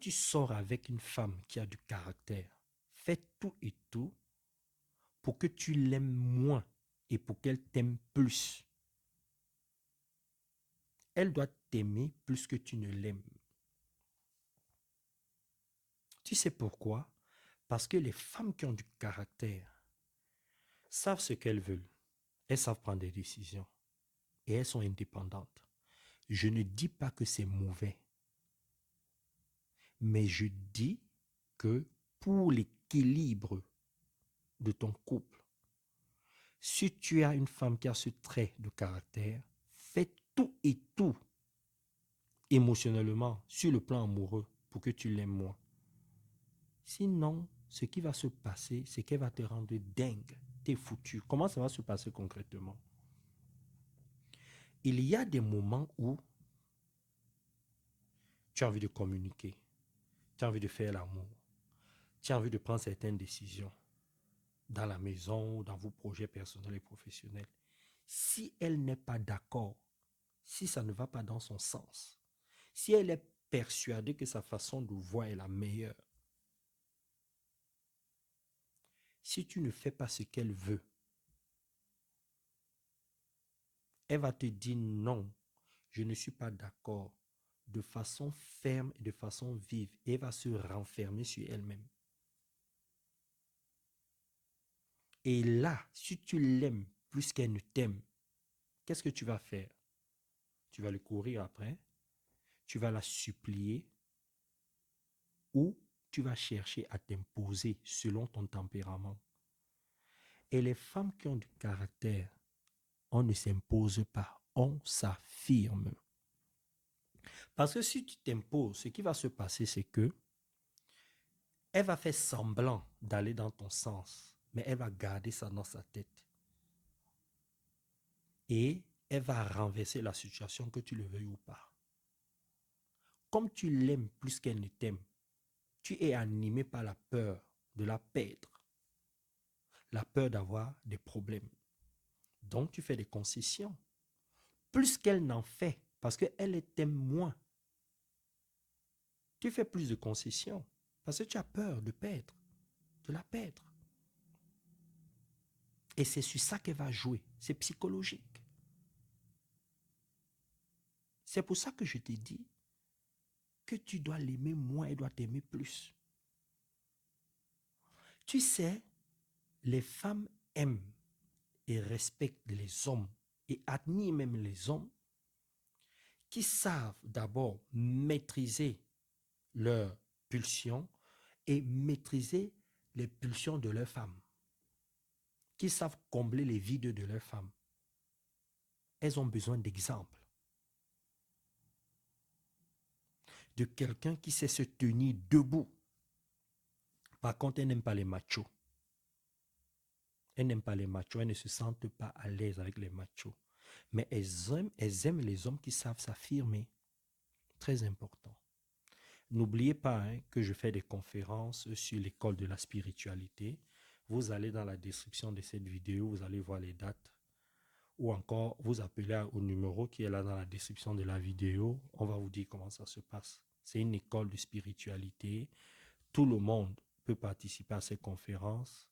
tu sors avec une femme qui a du caractère, fais tout et tout pour que tu l'aimes moins et pour qu'elle t'aime plus. Elle doit t'aimer plus que tu ne l'aimes. Tu sais pourquoi? Parce que les femmes qui ont du caractère savent ce qu'elles veulent. Elles savent prendre des décisions et elles sont indépendantes. Je ne dis pas que c'est mauvais, mais je dis que pour l'équilibre de ton couple, si tu as une femme qui a ce trait de caractère, fais tout et tout émotionnellement sur le plan amoureux pour que tu l'aimes moins. Sinon, ce qui va se passer, c'est qu'elle va te rendre dingue. T'es foutu. Comment ça va se passer concrètement? Il y a des moments où tu as envie de communiquer, tu as envie de faire l'amour, tu as envie de prendre certaines décisions dans la maison, dans vos projets personnels et professionnels. Si elle n'est pas d'accord, si ça ne va pas dans son sens, si elle est persuadée que sa façon de voir est la meilleure, si tu ne fais pas ce qu'elle veut, elle va te dire non, je ne suis pas d'accord, de façon ferme et de façon vive, et elle va se renfermer sur elle-même. Et là, si tu l'aimes plus qu'elle ne t'aime, qu'est-ce que tu vas faire? Tu vas le courir après, tu vas la supplier ou tu vas chercher à t'imposer selon ton tempérament. Et les femmes qui ont du caractère, on ne s'impose pas, on s'affirme. Parce que si tu t'imposes, ce qui va se passer, c'est que elle va faire semblant d'aller dans ton sens, mais elle va garder ça dans sa tête. Et elle va renverser la situation, que tu le veuilles ou pas. Comme tu l'aimes plus qu'elle ne t'aime, tu es animé par la peur de la perdre, la peur d'avoir des problèmes. Donc tu fais des concessions. Plus qu'elle n'en fait, parce qu'elle t'aime moins, tu fais plus de concessions, parce que tu as peur de la perdre. Et c'est sur ça qu'elle va jouer. C'est psychologique. C'est pour ça que je t'ai dit que tu dois l'aimer moins, elle doit t'aimer plus. Tu sais, les femmes aiment et respectent les hommes et admirent même les hommes qui savent d'abord maîtriser leurs pulsions et maîtriser les pulsions de leurs femmes, qui savent combler les vides de leurs femmes. Elles ont besoin d'exemples, de quelqu'un qui sait se tenir debout. Par contre, elles n'aiment pas les machos. Elles n'aiment pas les machos, elles ne se sentent pas à l'aise avec les machos. Mais elles aiment les hommes qui savent s'affirmer. Très important. N'oubliez pas que je fais des conférences sur l'école de la spiritualité. Vous allez dans la description de cette vidéo, vous allez voir les dates. Ou encore, vous appelez au numéro qui est là dans la description de la vidéo. On va vous dire comment ça se passe. C'est une école de spiritualité. Tout le monde peut participer à ces conférences.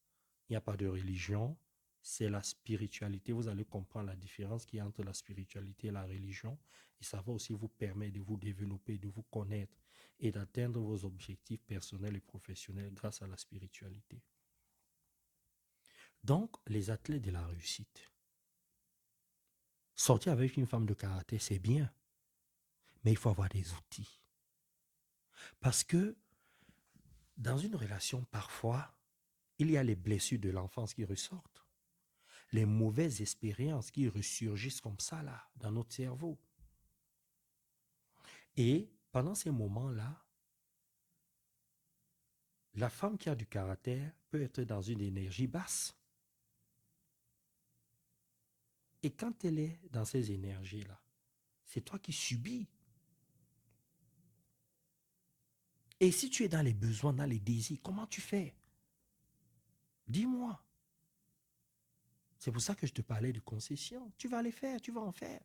Il n'y a pas de religion. C'est la spiritualité. Vous allez comprendre la différence qu'il y a entre la spiritualité et la religion. Et ça va aussi vous permettre de vous développer, de vous connaître et d'atteindre vos objectifs personnels et professionnels grâce à la spiritualité. Donc, les athlètes de la réussite. Sortir avec une femme de caractère, c'est bien. Mais il faut avoir des outils. Parce que dans une relation, parfois, il y a les blessures de l'enfance qui ressortent. Les mauvaises expériences qui ressurgissent comme ça, là, dans notre cerveau. Et pendant ces moments-là, la femme qui a du caractère peut être dans une énergie basse. Et quand elle est dans ces énergies-là, c'est toi qui subis. Et si tu es dans les besoins, dans les désirs, comment tu fais? Dis-moi. C'est pour ça que je te parlais de concession. Tu vas les faire, tu vas en faire.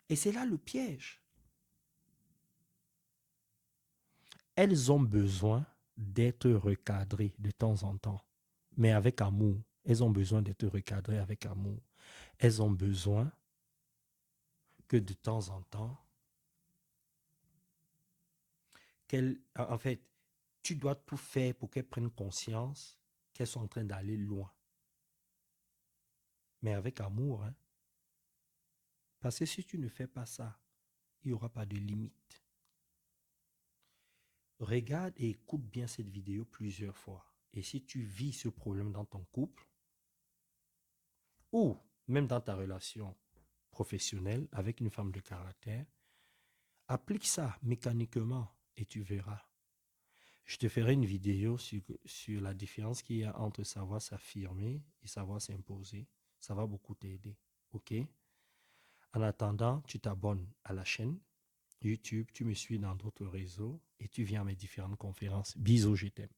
Et c'est là le piège. elles ont besoin d'être recadrées de temps en temps, mais avec amour. Elles ont besoin d'être recadrées avec amour. Elles ont besoin que de temps en temps, en fait, tu dois tout faire pour qu'elles prennent conscience qu'elles sont en train d'aller loin. Mais avec amour, hein. Parce que si tu ne fais pas ça, il n'y aura pas de limite. Regarde et écoute bien cette vidéo plusieurs fois. Et si tu vis ce problème dans ton couple, ou même dans ta relation professionnelle avec une femme de caractère, applique ça mécaniquement et tu verras. Je te ferai une vidéo sur la différence qu'il y a entre savoir s'affirmer et savoir s'imposer. Ça va beaucoup t'aider. OK? En attendant, tu t'abonnes à la chaîne YouTube, tu me suis dans d'autres réseaux et tu viens à mes différentes conférences. Bisous, je t'aime.